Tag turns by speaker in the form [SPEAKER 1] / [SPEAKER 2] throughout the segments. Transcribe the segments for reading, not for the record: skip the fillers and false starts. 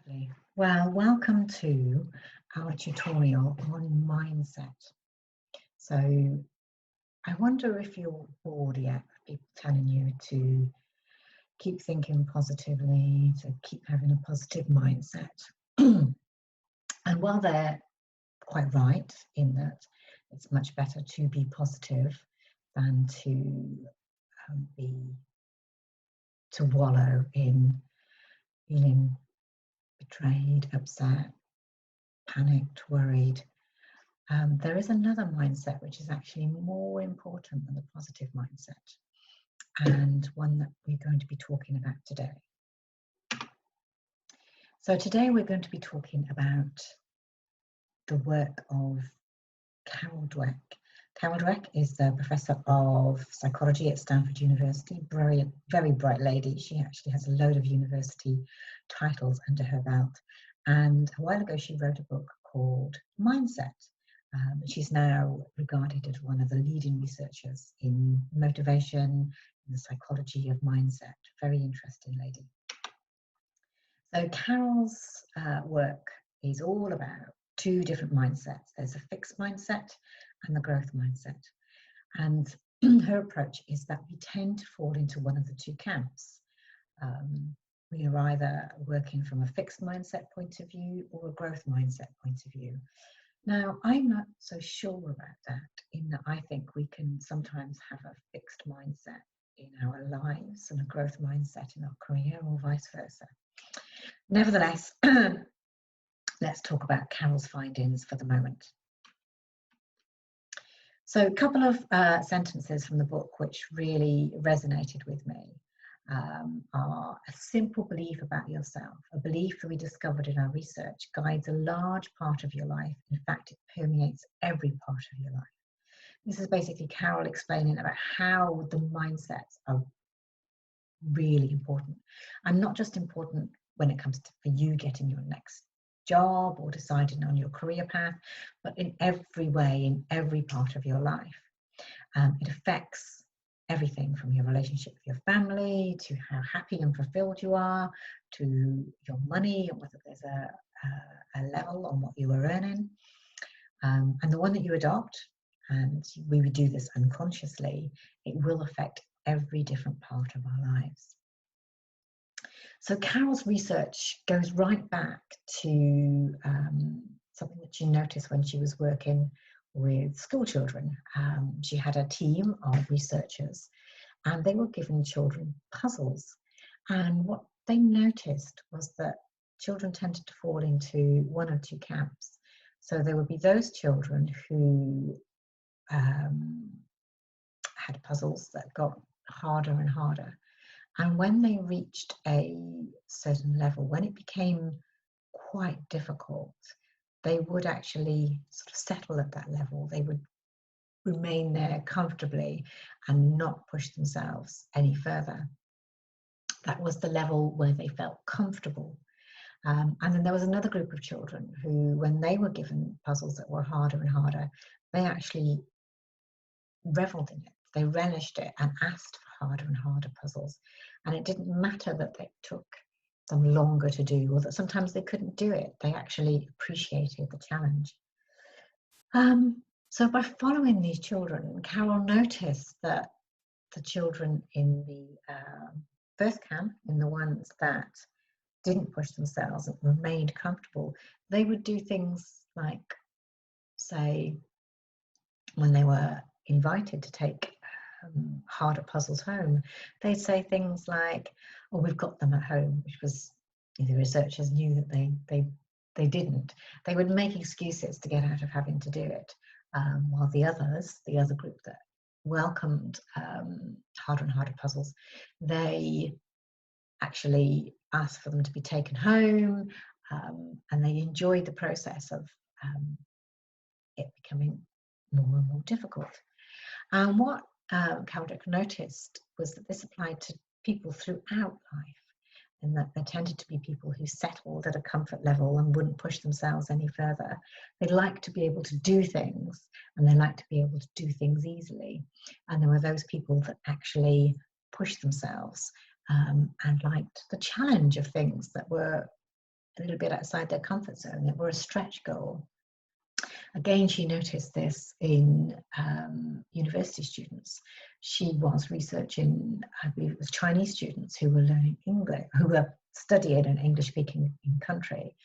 [SPEAKER 1] Lovely. Well, welcome to our tutorial on mindset. So I wonder if you're bored yet of people telling you to keep thinking positively, to keep having a positive mindset. And while they're quite right in that it's much better to be positive than to wallow in feeling betrayed, upset, panicked, worried. There is another mindset which is actually more important than the positive mindset, and one that we're going to be talking about today. So today we're going to be talking about the work of Carol Dweck. Carol Dweck is the professor of psychology at Stanford University, brilliant, very bright lady. She actually has a load of university titles under her belt. And a while ago she wrote a book called Mindset. She's now regarded as one of the leading researchers in motivation, in the psychology of mindset. Very interesting lady. So Carol's work is all about two different mindsets. There's a fixed mindset and the growth mindset. And her approach is that we tend to fall into one of the two camps. We are either working from a fixed mindset point of view or a growth mindset point of view. Now, I'm not so sure about that, in that I think we can sometimes have a fixed mindset in our lives and a growth mindset in our career, or vice versa. Nevertheless, let's talk about Carol's findings for the moment. So a couple of sentences from the book which really resonated with me are: a simple belief about yourself, a belief that we discovered in our research, guides a large part of your life. In fact, it permeates every part of your life. This is basically Carol explaining about how the mindsets are really important, and not just important when it comes to for you getting your next job or deciding on your career path, but in every way, in every part of your life. It affects everything from your relationship with your family, to how happy and fulfilled you are, to your money, and whether there's a level on what you are earning. And the one that you adopt, and we would do this unconsciously, it will affect every different part of our lives. So Carol's research goes right back to something that she noticed when she was working with school children. She had a team of researchers, and they were giving children puzzles. And what they noticed was that children tended to fall into one of two camps. So there would be those children who had puzzles that got harder and harder. And when they reached a certain level, when it became quite difficult, they would actually sort of settle at that level. They would remain there comfortably and not push themselves any further. That was the level where they felt comfortable. And then there was another group of children who, when they were given puzzles that were harder and harder, they actually reveled in it. They relished it and asked for harder and harder puzzles. And it didn't matter that they took them longer to do, or that sometimes they couldn't do it. They actually appreciated the challenge. So by following these children, Carol noticed that the children in the first camp, in the ones that didn't push themselves and remained comfortable, they would do things like, say, when they were invited to take harder puzzles home, they'd say things like, "Oh, we've got them at home," which was, the researchers knew that they didn't. They would make excuses to get out of having to do it, while the other group that welcomed harder and harder puzzles, they actually asked for them to be taken home, and they enjoyed the process of it becoming more and more difficult. And what Carol Dweck noticed was that this applied to people throughout life, and that there tended to be people who settled at a comfort level and wouldn't push themselves any further. They liked to be able to do things, and they liked to be able to do things easily. And there were those people that actually pushed themselves and liked the challenge of things that were a little bit outside their comfort zone, that were a stretch goal. Again, she noticed this in university students. She was researching, I believe it was Chinese students who were learning English, who were studying in an English-speaking country.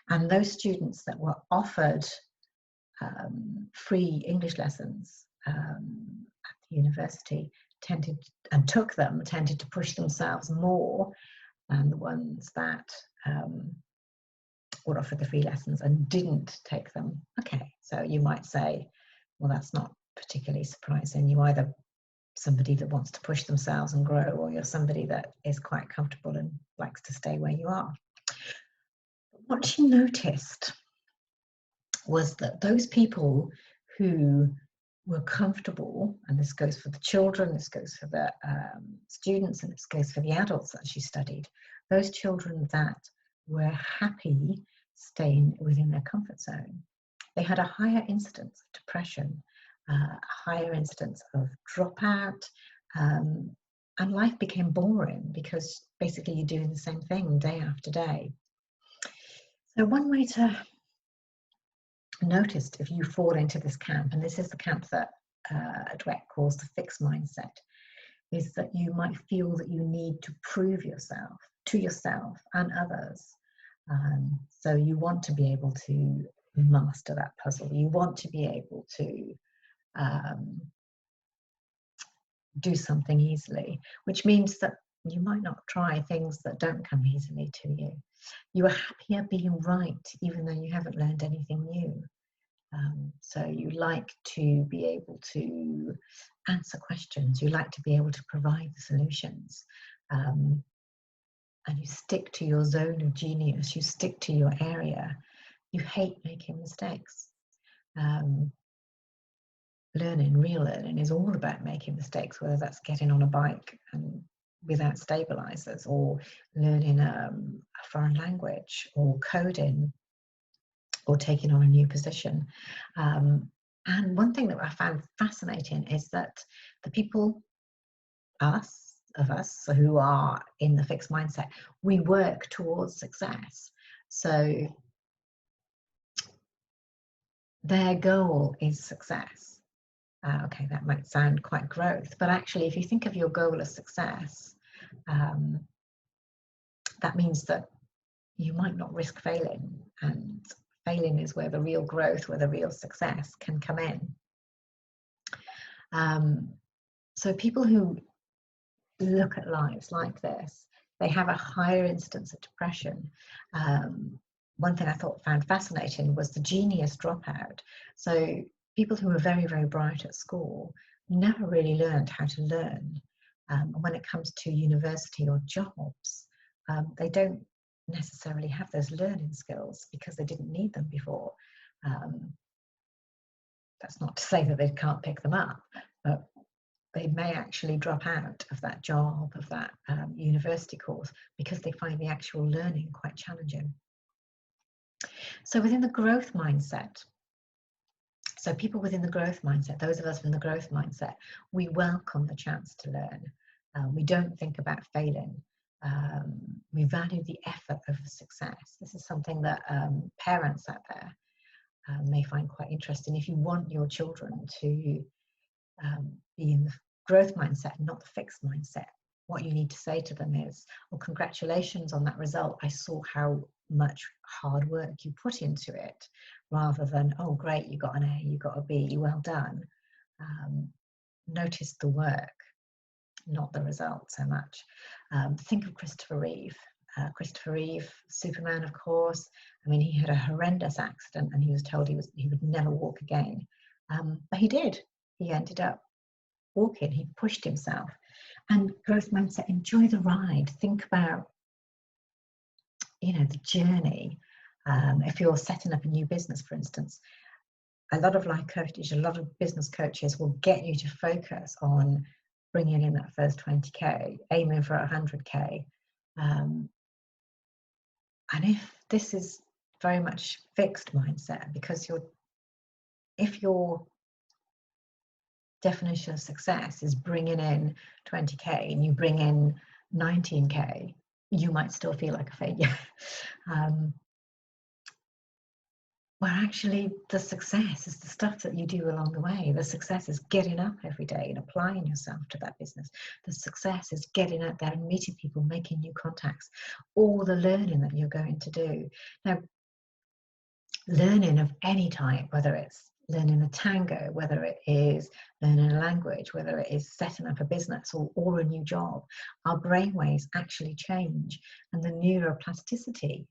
[SPEAKER 1] And those students that were offered free English lessons at the university tended to push themselves more than the ones that were offered the free lessons and didn't take them. Okay, so you might say, well, that's not particularly surprising. You either somebody that wants to push themselves and grow, or you're somebody that is quite comfortable and likes to stay where you are. What she noticed was that those people who were comfortable, and this goes for the children, this goes for the students, and this goes for the adults that she studied, those children that were happy staying within their comfort zone, they had a higher incidence of depression, a higher incidence of dropout, and life became boring because basically you're doing the same thing day after day. So one way to notice if you fall into this camp, and this is the camp that Dweck calls the fixed mindset, is that you might feel that you need to prove yourself to yourself and others. So you want to be able to master that puzzle. You want to be able to do something easily, which means that you might not try things that don't come easily to you. You are happier being right, even though you haven't learned anything new. So you like to be able to answer questions. You like to be able to provide the solutions. And you stick to your zone of genius. You stick to your area. You hate making mistakes. Real learning is all about making mistakes, whether that's getting on a bike and without stabilizers, or learning a foreign language, or coding, or taking on a new position. And one thing that I found fascinating is that the people, of us who are in the fixed mindset, we work towards success. So their goal is success. Okay, that might sound quite growth, but actually if you think of your goal as success, that means that you might not risk failing, and failing is where the real growth, where the real success can come in. So people who look at lives like this, they have a higher incidence of depression. One thing I found fascinating was the genius dropout. So people who were very, very bright at school never really learned how to learn. When it comes to university or jobs, they don't necessarily have those learning skills because they didn't need them before. That's not to say that they can't pick them up, but they may actually drop out of that job, of that university course, because they find the actual learning quite challenging. So within the growth mindset, so people within the growth mindset, those of us in the growth mindset, we welcome the chance to learn. We don't think about failing. We value the effort over success. This is something that parents out there may find quite interesting. If you want your children to be in the growth mindset, not the fixed mindset, what you need to say to them is, well, congratulations on that result. I saw how much hard work you put into it, rather than, oh, great, you got an A, you got a B, well done. Notice the work, not the result so much. Think of Christopher Reeve. Christopher Reeve, Superman, of course. I mean, he had a horrendous accident and he was told he would never walk again. But he did. He ended up walking. He pushed himself. And growth mindset, enjoy the ride. Think about, the journey. If you're setting up a new business, for instance, a lot of life coaches, a lot of business coaches will get you to focus on bringing in that first 20K, aiming for 100K. And if this is very much fixed mindset, because if your definition of success is bringing in 20K and you bring in 19K, you might still feel like a failure. um, where actually the success is the stuff that you do along the way. The success is getting up every day and applying yourself to that business. The success is getting out there and meeting people, making new contacts, all the learning that you're going to do. Now, learning of any type, whether it's learning a tango, whether it is learning a language, whether it is setting up a business or a new job, our brainwaves actually change, and the neuroplasticity,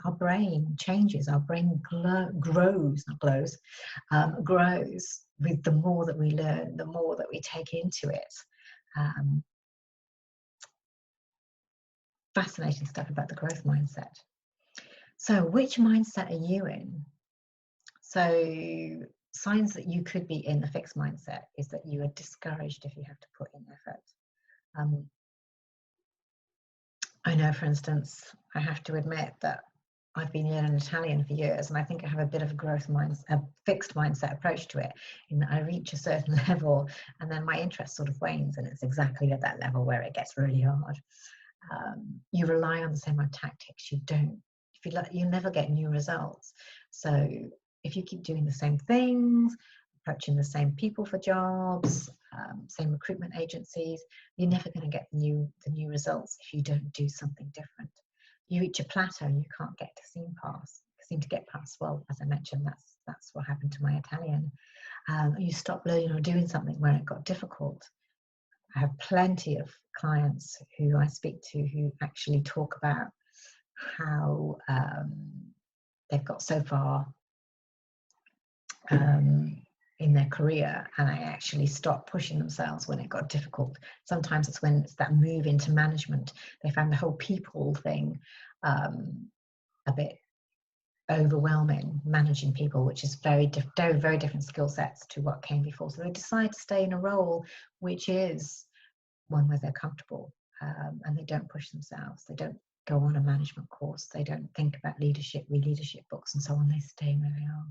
[SPEAKER 1] our brain changes, our brain grows, not glows, grows with the more that we learn, the more that we take into it. Fascinating stuff about the growth mindset. So which mindset are you in? So signs that you could be in the fixed mindset is that you are discouraged if you have to put in effort. I know, for instance, I have to admit that I've been learning Italian for years, and I think I have a bit of a fixed mindset approach to it, in that I reach a certain level and then my interest sort of wanes, and it's exactly at that level where it gets really hard. You rely on the same old tactics. You never get new results. So if you keep doing the same things, approaching the same people for jobs, same recruitment agencies, you're never going to get the new results if you don't do something different. You reach a plateau and you can't seem to get past. Well, as I mentioned, that's what happened to my Italian. You stop learning or doing something where it got difficult. I have plenty of clients who I speak to who actually talk about how they've got so far in their career, and I actually stopped pushing themselves when it got difficult. Sometimes it's when it's that move into management. They found the whole people thing a bit overwhelming, managing people, which is very different skill sets to what came before. So they decide to stay in a role which is one where they're comfortable, and they don't push themselves. They don't go on a management course. They don't think about leadership, read leadership books and so on. They stay where they are.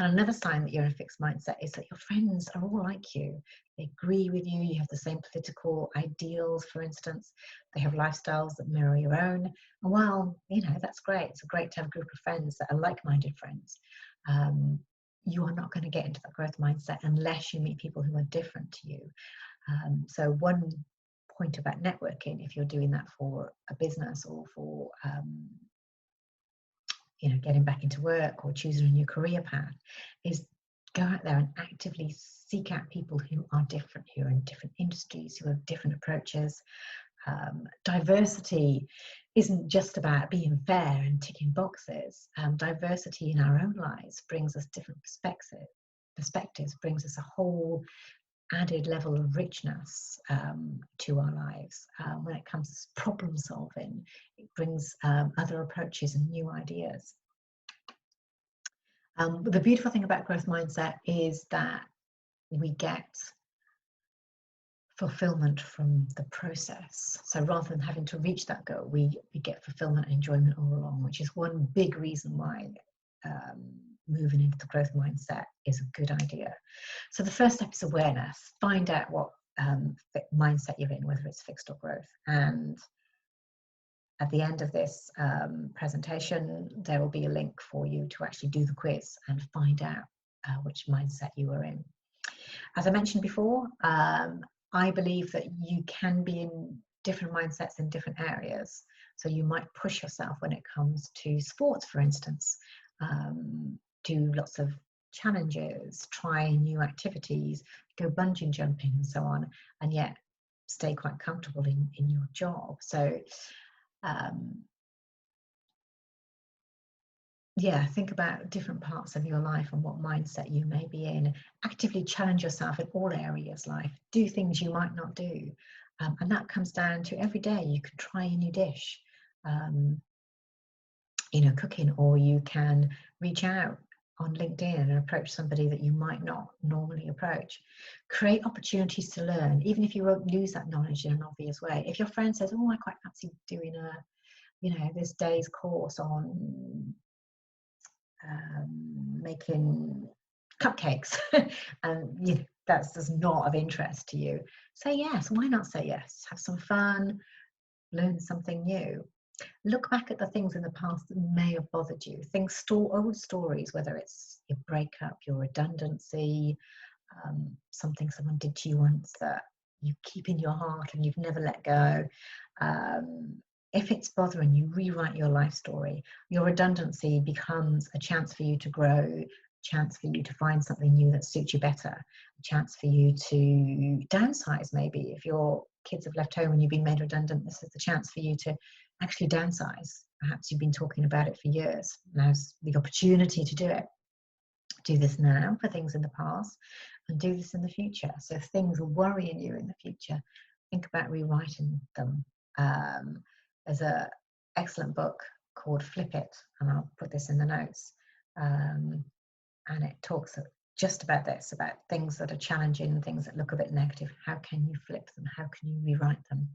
[SPEAKER 1] And another sign that you're in a fixed mindset is that your friends are all like you. They agree with you. You have the same political ideals, for instance. They have lifestyles that mirror your own. And well, that's great. It's great to have a group of friends that are like-minded friends. You are not going to get into that growth mindset unless you meet people who are different to you. So one point about networking, if you're doing that for a business or for getting back into work or choosing a new career path, is go out there and actively seek out people who are different, who are in different industries, who have different approaches. Diversity isn't just about being fair and ticking boxes. Diversity in our own lives brings us different perspectives, brings us a whole added level of richness to our lives. When it comes to problem solving, it brings other approaches and new ideas. The beautiful thing about growth mindset is that we get fulfillment from the process. So rather than having to reach that goal, we get fulfillment and enjoyment all along, which is one big reason why moving into the growth mindset is a good idea. So the first step is awareness. Find out what mindset you're in, whether it's fixed or growth. And at the end of this presentation, there will be a link for you to actually do the quiz and find out which mindset you are in. As I mentioned before, I believe that you can be in different mindsets in different areas. So you might push yourself when it comes to sports, for instance. Do lots of challenges, try new activities, go bungee jumping and so on, and yet stay quite comfortable in your job. So think about different parts of your life and what mindset you may be in. Actively challenge yourself in all areas of life. Do things you might not do. And that comes down to every day you can try a new dish, cooking, or you can reach out on LinkedIn and approach somebody that you might not normally approach. Create opportunities to learn, even if you won't lose that knowledge in an obvious way. If your friend says, oh, I quite fancy doing this day's course on making cupcakes, and that's just not of interest to you, say yes. Why not say yes? Have some fun, learn something new. Look back at the things in the past that may have bothered you. Old stories, whether it's your breakup, your redundancy, something someone did to you once that you keep in your heart and you've never let go. If it's bothering you, rewrite your life story. Your redundancy becomes a chance for you to grow, a chance for you to find something new that suits you better, a chance for you to downsize. Maybe if your kids have left home and you've been made redundant, this is the chance for you to actually downsize. Perhaps you've been talking about it for years. Now's the opportunity to do it. Do this now for things in the past and do this in the future. So if things are worrying you in the future, think about rewriting them. There's an excellent book called Flip It, and I'll put this in the notes. And it talks just about this, about things that are challenging, things that look a bit negative. How can you flip them? How can you rewrite them?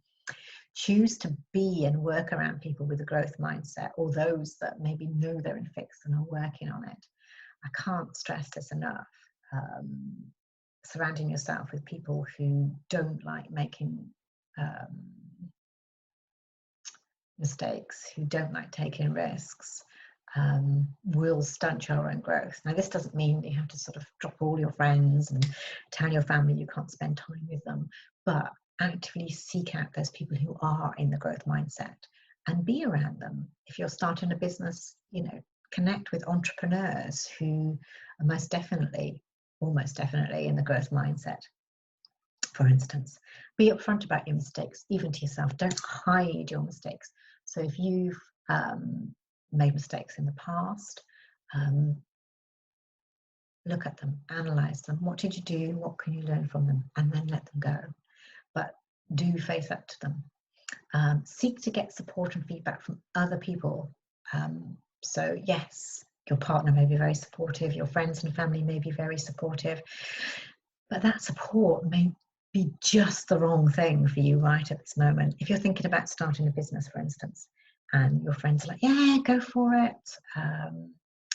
[SPEAKER 1] Choose to be and work around people with a growth mindset, or those that maybe know they're in fix and are working on it. I can't stress this enough. Surrounding yourself with people who don't like making mistakes, who don't like taking risks, will stunt your own growth. Now, this doesn't mean you have to sort of drop all your friends and tell your family you can't spend time with them, but actively seek out those people who are in the growth mindset and be around them. If you're starting a business, connect with entrepreneurs who are almost definitely in the growth mindset. For instance, be upfront about your mistakes, even to yourself. Don't hide your mistakes. So if you've made mistakes in the past, look at them, analyze them. What did you do? What can you learn from them? And then let them go. But do face up to them. Seek to get support and feedback from other people. So yes, your partner may be very supportive, your friends and family may be very supportive, but that support may be just the wrong thing for you right at this moment. If you're thinking about starting a business, for instance, and your friends are like, yeah, go for it. And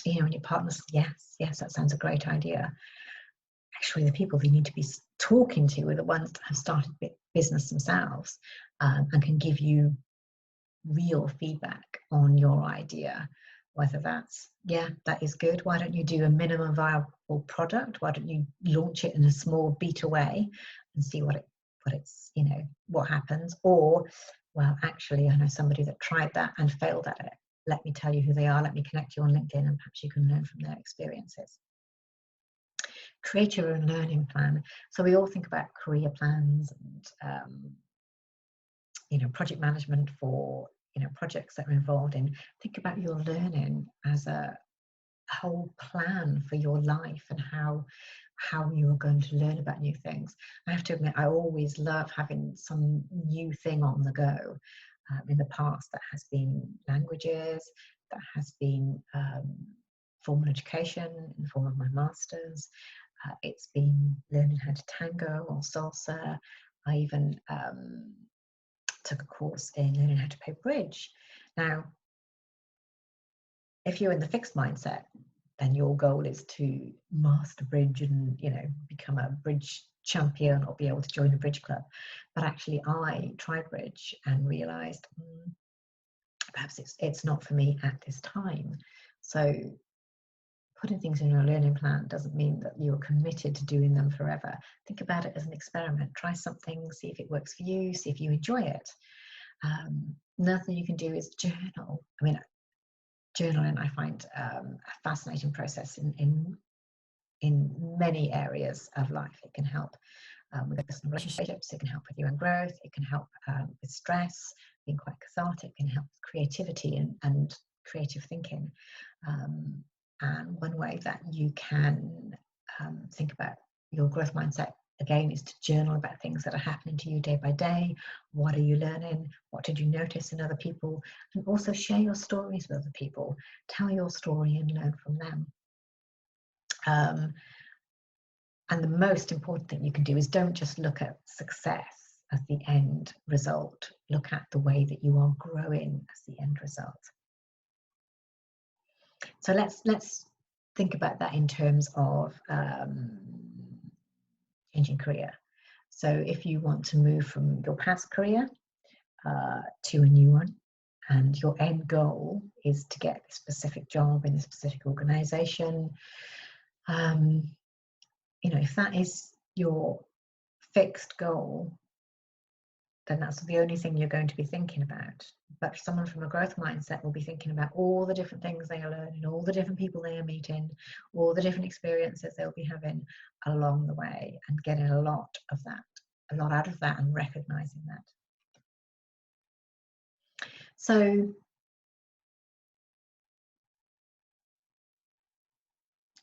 [SPEAKER 1] your partner's, yes, that sounds a great idea. Actually, the people you need to be talking to are the ones that have started business themselves and can give you real feedback on your idea. Whether that's, yeah, that is good. Why don't you do a minimum viable product? Why don't you launch it in a small beta way and see what happens? Or, well, actually, I know somebody that tried that and failed at it. Let me tell you who they are. Let me connect you on LinkedIn, and perhaps you can learn from their experiences. Create your own learning plan. So we all think about career plans and project management for projects that are involved in. Think about your learning as a whole plan for your life and how you are going to learn about new things. I have to admit, I always love having some new thing on the go. In the past, that has been languages, that has been formal education in the form of my master's. It's been learning how to tango or salsa. I even took a course in learning how to play bridge. Now, if you're in the fixed mindset, then your goal is to master bridge and become a bridge champion or be able to join a bridge club. But actually, I tried bridge and realized perhaps it's not for me at this time. So putting things in your learning plan doesn't mean that you're committed to doing them forever. Think about it as an experiment. Try something, see if it works for you, see if you enjoy it. Another thing you can do is journal. I mean, journaling I find a fascinating process in many areas of life. It can help with personal relationships, it can help with your own growth, it can help with stress, being quite cathartic, it can help with creativity and creative thinking. And one way that you can think about your growth mindset, again, is to journal about things that are happening to you day by day. What are you learning? What did you notice in other people? And also share your stories with other people. Tell your story and learn from them. And the most important thing you can do is don't just look at success as the end result. Look at the way that you are growing as the end result. So let's think about that in terms of changing career. So if you want to move from your past career to a new one, and your end goal is to get a specific job in a specific organization, if that is your fixed goal, then that's the only thing you're going to be thinking about. But someone from a growth mindset will be thinking about all the different things they are learning, all the different people they are meeting, all the different experiences they'll be having along the way, and getting a lot out of that, and recognizing that. So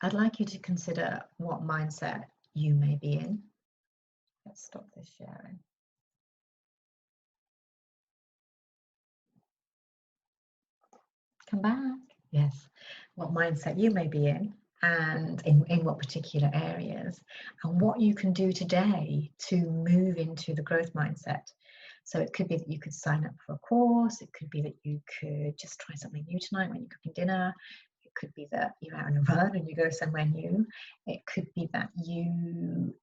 [SPEAKER 1] I'd like you to consider what mindset you may be in. Let's stop this sharing. Come back. Yes. What mindset you may be in, and in what particular areas, and what you can do today to move into the growth mindset. So it could be that you could sign up for a course. It could be that you could just try something new tonight when you're cooking dinner. It could be that you're out on a run and you go somewhere new. It could be that you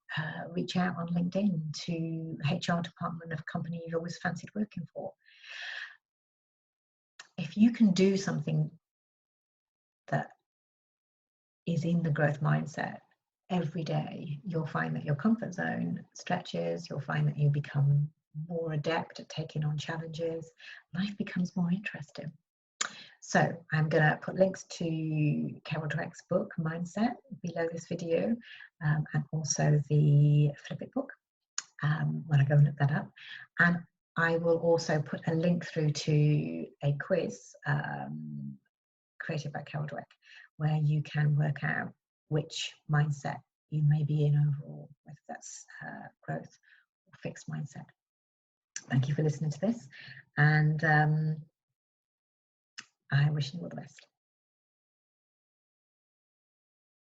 [SPEAKER 1] reach out on LinkedIn to HR department of a company you've always fancied working for. If you can do something that is in the growth mindset every day, you'll find that your comfort zone stretches. You'll find that you become more adept at taking on challenges. Life becomes more interesting. So I'm going to put links to Carol Dweck's book, Mindset, below this video, and also the Flip It book when I go and look that up. And I will also put a link through to a quiz created by Carol Dweck, where you can work out which mindset you may be in overall, whether that's growth or fixed mindset. Thank you for listening to this, and I wish you all the best.